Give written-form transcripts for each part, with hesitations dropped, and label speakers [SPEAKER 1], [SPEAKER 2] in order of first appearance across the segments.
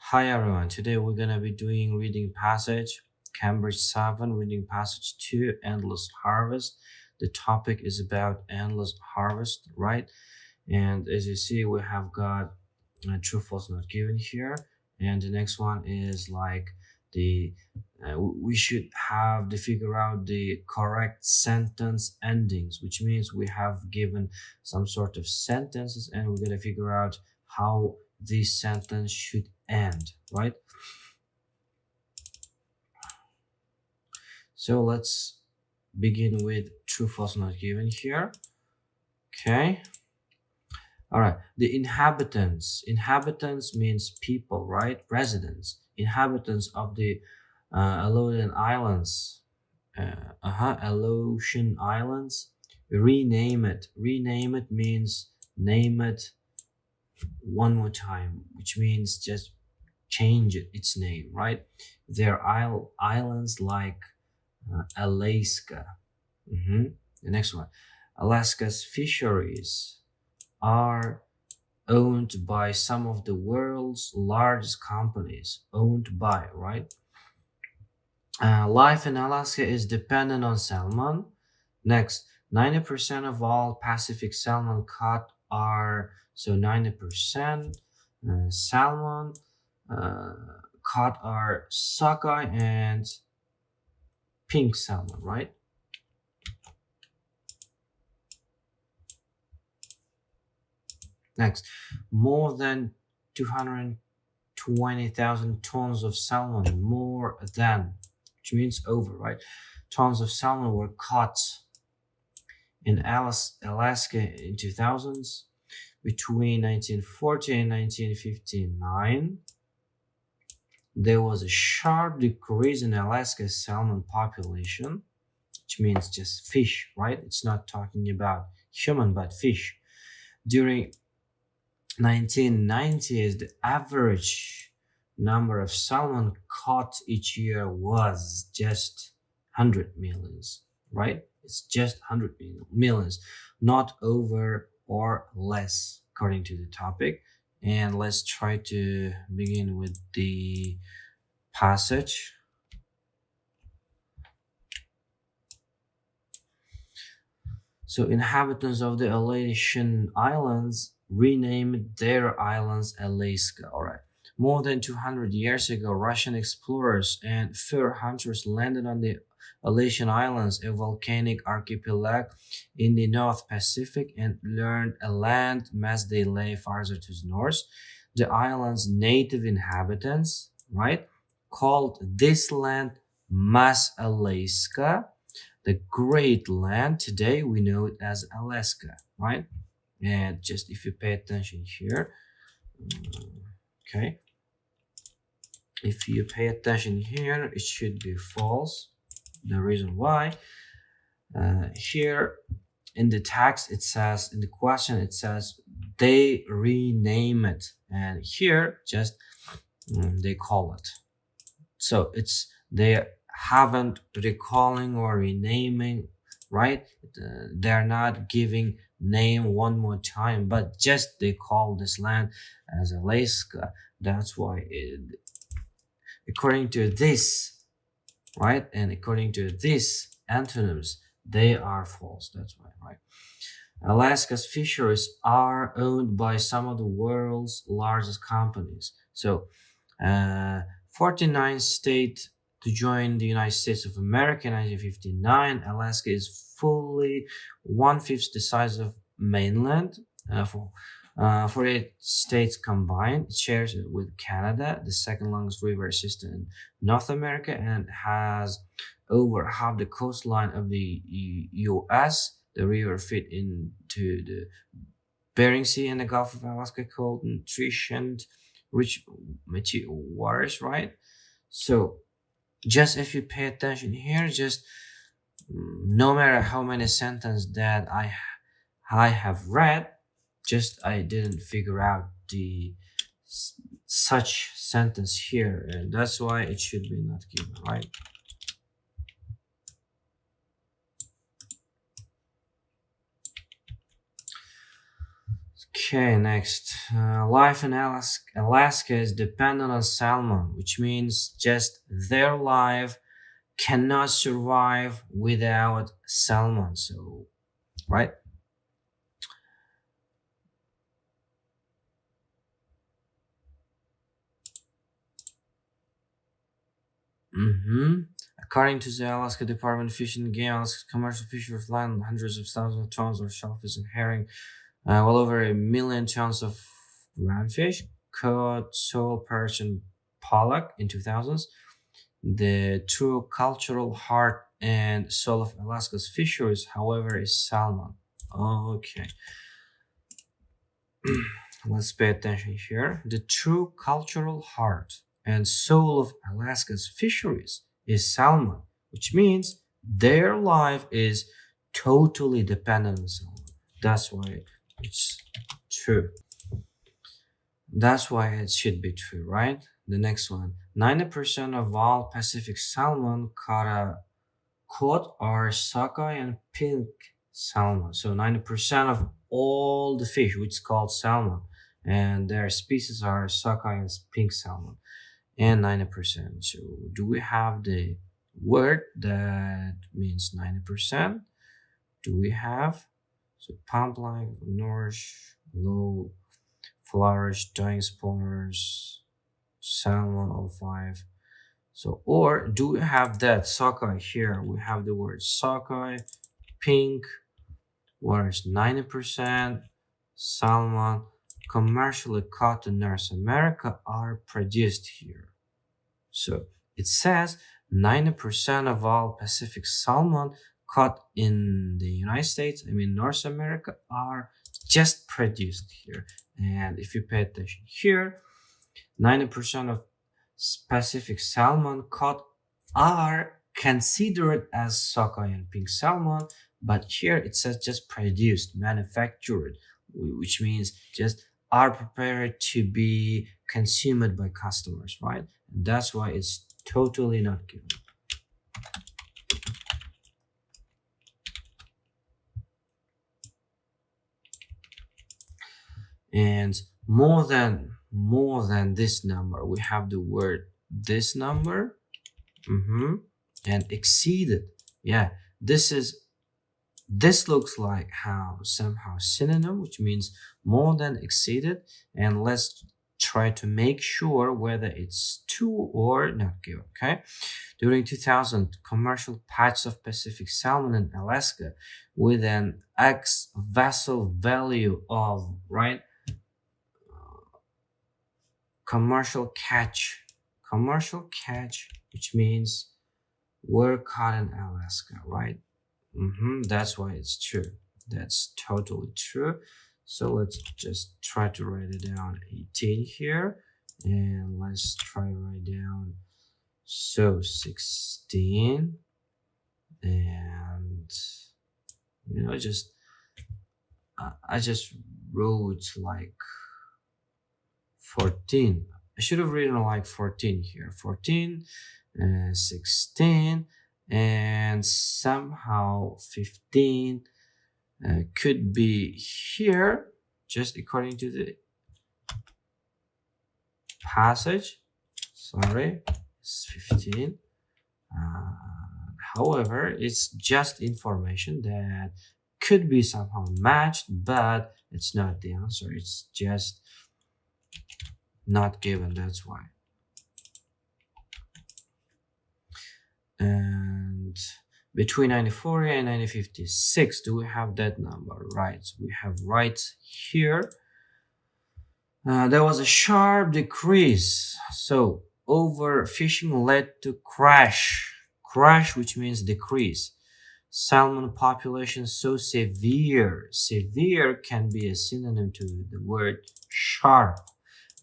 [SPEAKER 1] Hi everyone, today we're gonna be doing reading passage, Cambridge 7, reading passage 2, Endless Harvest. The topic is about endless harvest, right? And as you see, we have got true, false, not given here. And the next one is like the we should have to figure out the correct sentence endings, which means we have given some sort of sentences and we're gonna figure out how this sentence should end, right? So let's begin with true, false, not given here. Okay. All right. The inhabitants. Inhabitants means people, right? Residents. Inhabitants of the Aleutian Islands. Aleutian Islands. Rename it. Rename it means name it one more time, which means just change its name, right? There are islands like Alaska. The next one, Alaska's fisheries are owned by some of the world's largest companies. Owned by, right? Life in Alaska is dependent on salmon. Next, 90% of all Pacific salmon caught are 90% salmon uh, caught are sockeye and pink salmon, right? Next, more than 220,000 tons of salmon, more than, which means over, right? Tons of salmon were caught in Alaska in 2000s. Between 1940 and 1959, there was a sharp decrease in Alaska's salmon population, which means just fish, right? It's not talking about human, but fish. During 1990s, the average number of salmon caught each year was just 100 millions, right? It's just 100 millions, not over or less, according to the topic. And let's try to begin with the passage. So inhabitants of the Aleutian Islands renamed their islands Alaska. All right. More than 200 years ago, Russian explorers and fur hunters landed on the Aleutian Islands, a volcanic archipelago in the North Pacific, and learned a land mass they lay farther to the north. The island's native inhabitants, right, called this land Mass Alaska, the great land. Today we know it as Alaska, right? And just if you pay attention here, okay, if you pay attention here, it should be false. The reason why, here in the text it says, in the question it says they rename it, and here just they call it. So it's they haven't recalling or renaming, right? They're not giving name one more time, but just they call this land as Alaska. That's why according to this, right, and according to this antonyms, they are false. That's why, right? Alaska's fisheries are owned by some of the world's largest companies. So 49 states to join the United States of America in 1959. Alaska is fully one-fifth the size of mainland. 48 states combined. It shares it with Canada, the second longest river system in North America, and has over half the coastline of the U.S. The river fit into the Bering Sea and the Gulf of Alaska, called nutrient rich waters, right? So just if you pay attention here, just no matter how many sentences that I have read, just I didn't figure out the such sentence here, and that's why it should be not given, right? Okay, next. Life in Alaska is dependent on salmon, which means just their life cannot survive without salmon. So, right? Mm-hmm. According to the Alaska Department of Fish and Game, Alaska's commercial fisheries land hundreds of thousands of tons of shellfish and herring, well over 1 million tons of roundfish, cod, sole, perch, and pollock in 2000s. The true cultural heart and soul of Alaska's fisheries, however, is salmon. Okay, let's pay attention here. The true cultural heart and soul of Alaska's fisheries is salmon, which means their life is totally dependent on salmon. That's why it's true. That's why it should be true, right? The next one. 90% of all Pacific salmon caught are sockeye and pink salmon. So 90% of all the fish, which is called salmon, and their species are sockeye and pink salmon, and 90%. So do we have the word that means 90%? Do we have? So pump line, nourish, low, flourish, dying spawners, salmon, all five. So, or do we have that sockeye here? We have the word sockeye, pink, what is 90%, salmon, commercially caught in North America are produced here. So it says 90% of all Pacific salmon caught in the United States, I mean North America, are just produced here. And if you pay attention here, 90% of Pacific salmon caught are considered as sockeye and pink salmon, but here it says just produced, manufactured, which means just are prepared to be consumed by customers, right? And that's why it's totally not given. And more than this number, we have the word this number, and exceeded. Yeah, this looks like how somehow synonym, which means more than exceeded. And let's try to make sure whether it's true or not given. Okay, during 2000, commercial patches of Pacific salmon in Alaska with an X vessel value of right commercial catch, which means were caught in Alaska, right? That's why it's true. That's totally true. So let's just try to write it down 18 here, and let's try to write down so 16, and just I just wrote like 14. I should have written like 14 here. 14, 16, and somehow 15 could be here, just according to the passage. Sorry, it's 15. However, it's just information that could be somehow matched, but it's not the answer. It's just not given. That's why. And between 1940 and 1956, do we have that number? Right, so we have right here. There was a sharp decrease. So overfishing led to crash, which means decrease. Salmon population so severe can be a synonym to the word sharp,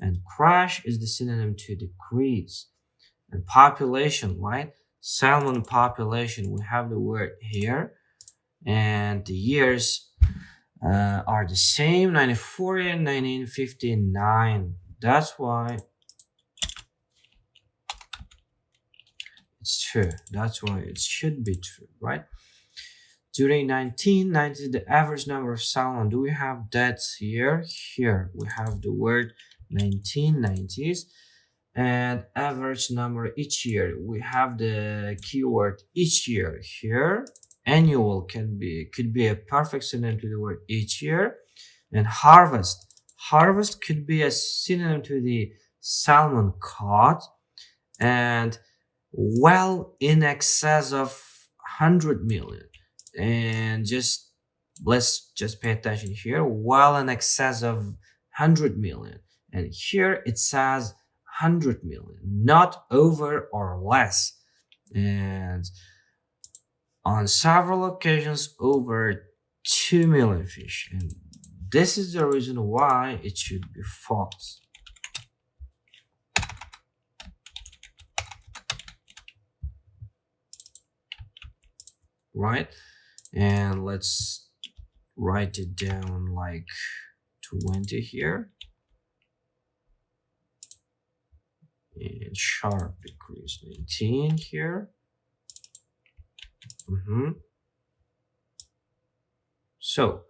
[SPEAKER 1] and crash is the synonym to decrease. And population, right? Salmon population, we have the word here, and the years are the same, 1940 and 1959. That's why it's true. That's why it should be true, right? During 1990, the average number of salmon, do we have that here? Here we have the word 1990s, and average number each year. We have the keyword each year here. Annual could be a perfect synonym to the word each year, and harvest could be a synonym to the salmon caught, and well in excess of 100 million. And just let's just pay attention here, well in excess of 100 million, and here it says 100 million, not over or less. And on several occasions over 2 million fish, and this is the reason why it should be false. Right? And let's write it down like 20 here, and sharp decrease 19 here. So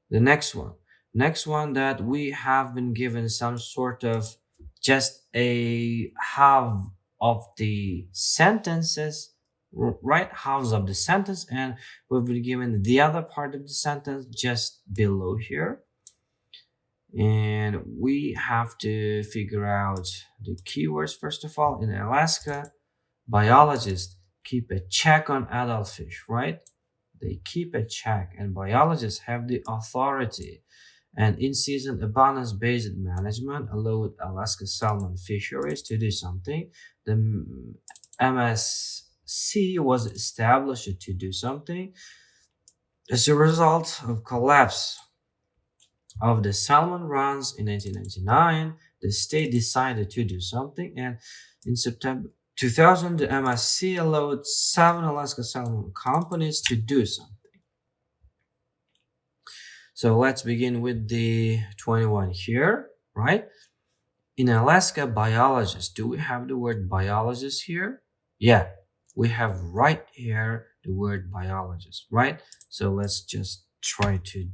[SPEAKER 1] the next one that we have been given some sort of just a half of the sentences, right? Halves of the sentence, and we've been given the other part of the sentence just below here, and we have to figure out the keywords. First of all, in Alaska, biologists keep a check on adult fish, right? They keep a check, and biologists have the authority. And in-season abundance-based management allowed Alaska salmon fisheries to do something. The MSC was established to do something. As a result of collapse of the salmon runs in 1999, the state decided to do something, and in September 2000, the MSC allowed 7 Alaska salmon companies to do something. So let's begin with the 21 here, right? In Alaska, biologists, do we have the word biologist here? Yeah, we have right here the word biologist, right? So let's just try to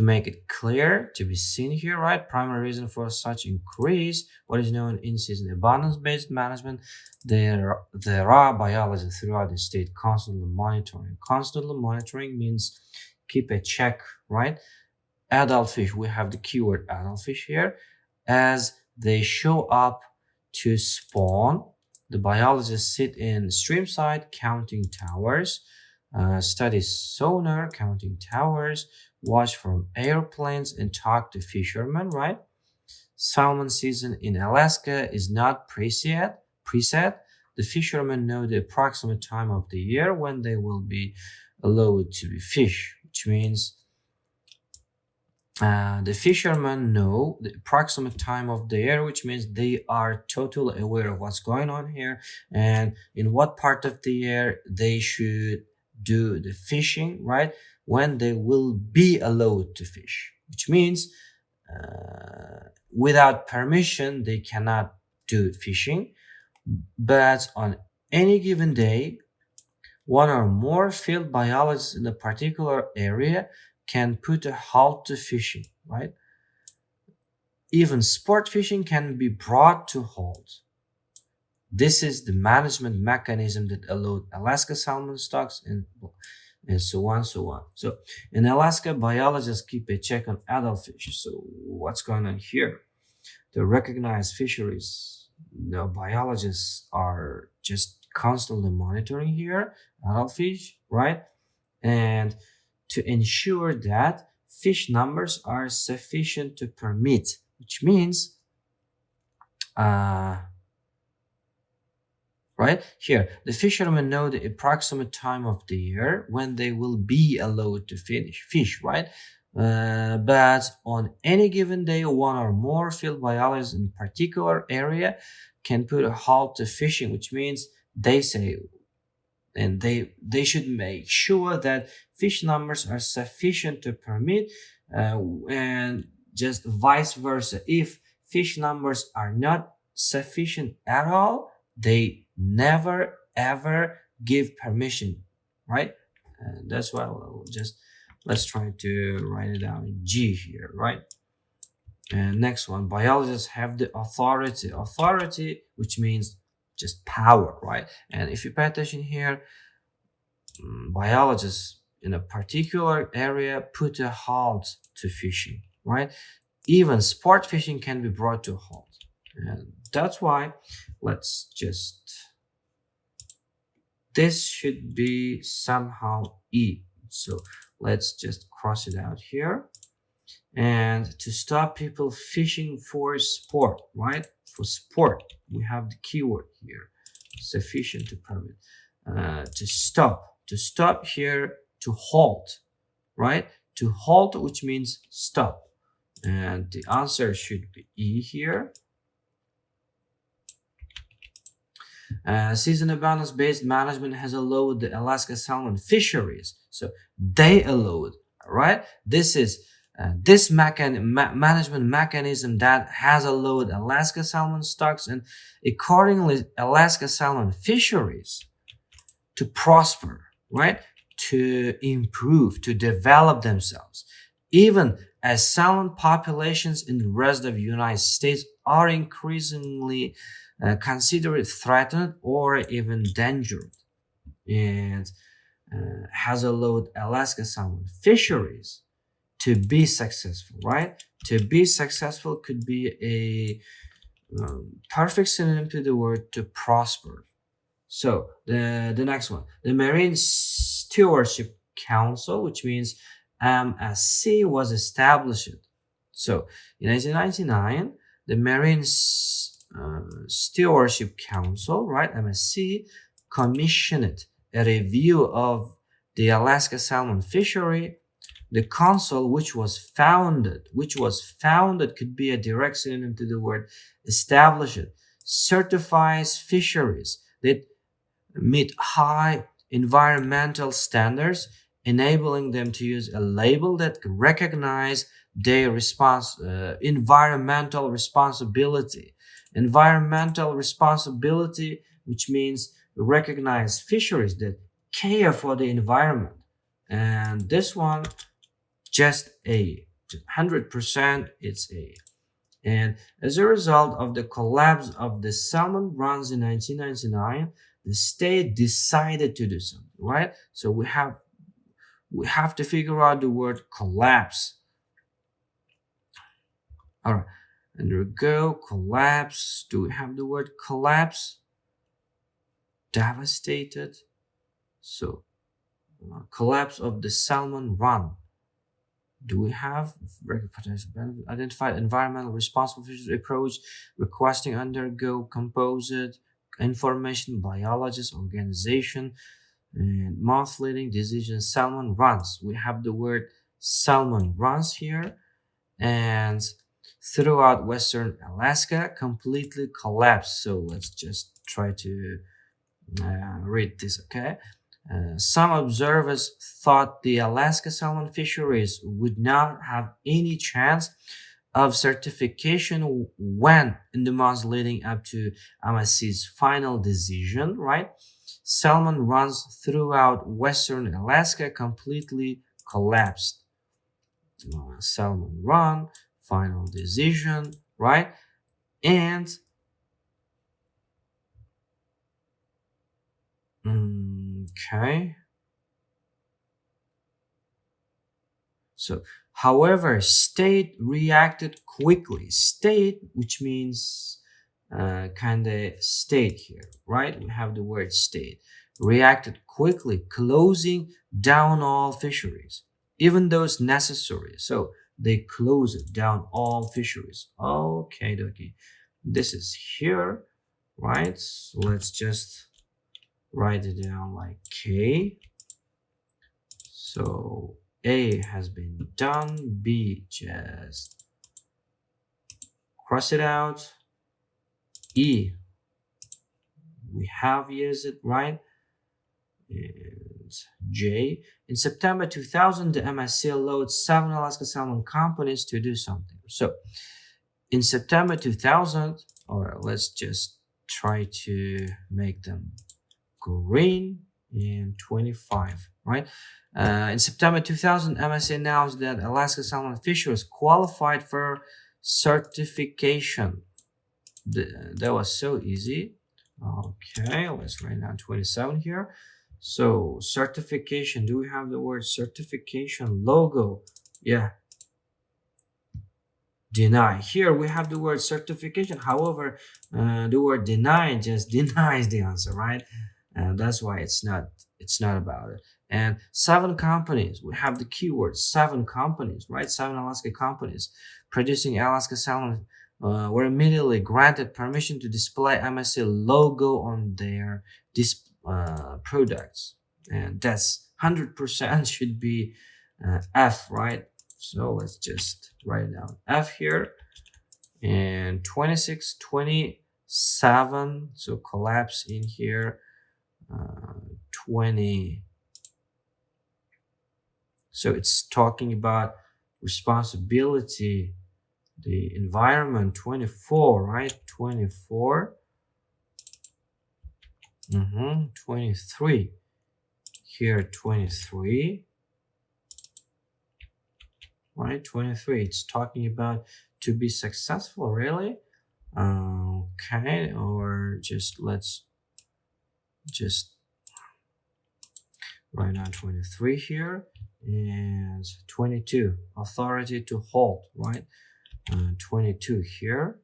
[SPEAKER 1] make it clear, to be seen here, right? Primary reason for such increase, what is known in-season abundance-based management. There are biologists throughout the state constantly monitoring. Constantly monitoring means keep a check, right? Adult fish, we have the keyword adult fish here. As they show up to spawn, the biologists sit in streamside counting towers, study sonar counting towers, watch from airplanes, and talk to fishermen, right? Salmon season in Alaska is not preset. The fishermen know the approximate time of the year when they will be allowed to be fish, which means the fishermen know the approximate time of the year, which means they are totally aware of what's going on here and in what part of the year they should do the fishing, right? When they will be allowed to fish, which means without permission they cannot do fishing. But on any given day, one or more field biologists in a particular area can put a halt to fishing, right? Even sport fishing can be brought to halt. This is the management mechanism that allowed Alaska salmon stocks and so on. So in Alaska, biologists keep a check on adult fish. So what's going on here? To recognize fisheries, the biologists are just constantly monitoring here adult fish, right? And to ensure that fish numbers are sufficient to permit, which means right here, the fishermen know the approximate time of the year when they will be allowed to fish, right? But on any given day, one or more field biologists in a particular area can put a halt to fishing, which means they say, and they should make sure that fish numbers are sufficient to permit, and just vice versa. If fish numbers are not sufficient at all, they never ever give permission, right? That's why we'll just let's try to write it down G here, right? And next one, biologists have the authority, which means just power, right? And if you pay attention here, biologists in a particular area put a halt to fishing, right? Even sport fishing can be brought to a halt. And that's why let's just, this should be somehow E. So let's just cross it out here. And to stop people fishing for sport, right? For sport, we have the keyword here, sufficient to permit. To stop here, to halt, right? To halt, which means stop. And the answer should be E here. Season abundance based management has allowed the Alaska salmon fisheries. So they allowed, right? This is this management mechanism that has allowed Alaska salmon stocks and accordingly Alaska salmon fisheries to prosper, right? To improve, to develop themselves. Even as salmon populations in the rest of the United States are increasingly considered threatened or even endangered, and has allowed Alaska salmon fisheries to be successful, right? To be successful could be a perfect synonym to the word to prosper. So the next one, the Marine Stewardship Council, which means MSC, was established. So in 1999, the Marine Stewardship Council, right, MSC, commissioned a review of the Alaska salmon fishery. The council, which was founded, could be a direct synonym to the word established, certifies fisheries that meet high environmental standards, enabling them to use a label that recognize their environmental responsibility. Environmental responsibility, which means recognize fisheries that care for the environment. And this one, just A. 100% it's A. And as a result of the collapse of the salmon runs in 1999, the state decided to do something, right? So we have to figure out the word collapse. All right, and there we go. Collapse. Do we have the word collapse? Devastated. So collapse of the salmon run. Do we have identified environmental responsible fisheries approach requesting undergo composite information biologist organization and month leading decision salmon runs? We have the word salmon runs here, and throughout western Alaska completely collapsed. So let's just try to read this, okay? Some observers thought the Alaska salmon fisheries would not have any chance of certification when, in the months leading up to MSC's final decision, right? Salmon runs throughout western Alaska completely collapsed. Salmon run, final decision, right? And okay. So, however, state reacted quickly. State, which means kind of state here, right? We have the word state. Reacted quickly, closing down all fisheries, even those necessary. So they closed down all fisheries. Okay, dokie. This is here, right? So let's just write it down like K. So A has been done. B, just cross it out. E, we have used it, right? And J, in September 2000, the MSC allowed 7 Alaska salmon companies to do something. So in September 2000, or let's just try to make them green. and 25, right? In September 2000, MSC announced that Alaska salmon fishers qualified for certification. That was so easy. Okay, let's write down 27 here. So certification, do we have the word certification logo? Yeah, deny. Here we have the word certification. However, the word deny just denies the answer, right? And that's why it's not about it. And 7 companies, we have the keyword 7 companies, right? 7 Alaska companies producing Alaska salmon were immediately granted permission to display MSC logo on their products, and that's 100% should be F, right? So let's just write it down F here. And 26, 27, so collapse in here. 20, so it's talking about responsibility, the environment. 24, right? 24. 23 here. 23, right? 23, it's talking about to be successful, really. Okay, or let's just write down 23 here. And 22, authority to hold, right? 22 here.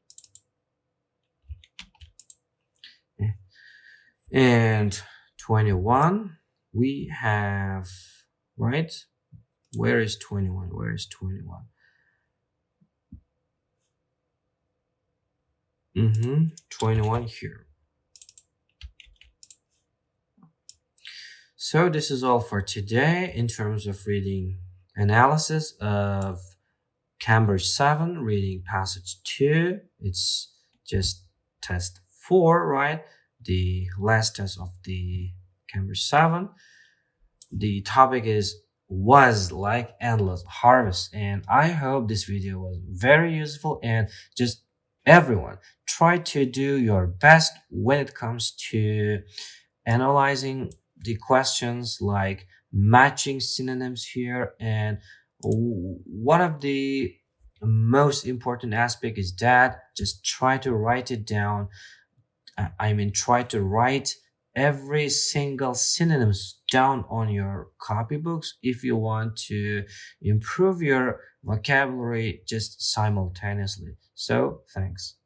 [SPEAKER 1] And 21, we have, right? Where is 21? Where is 21? 21 here. So this is all for today in terms of reading analysis of Cambridge 7, reading passage 2. It's just test 4, right? The last test of the Cambridge 7. The topic was like endless harvest, and I hope this video was very useful. And just everyone, try to do your best when it comes to analyzing the questions, like matching synonyms here. And one of the most important aspect is that just try to write it down. Try to write every single synonyms down on your copybooks if you want to improve your vocabulary just simultaneously. So thanks.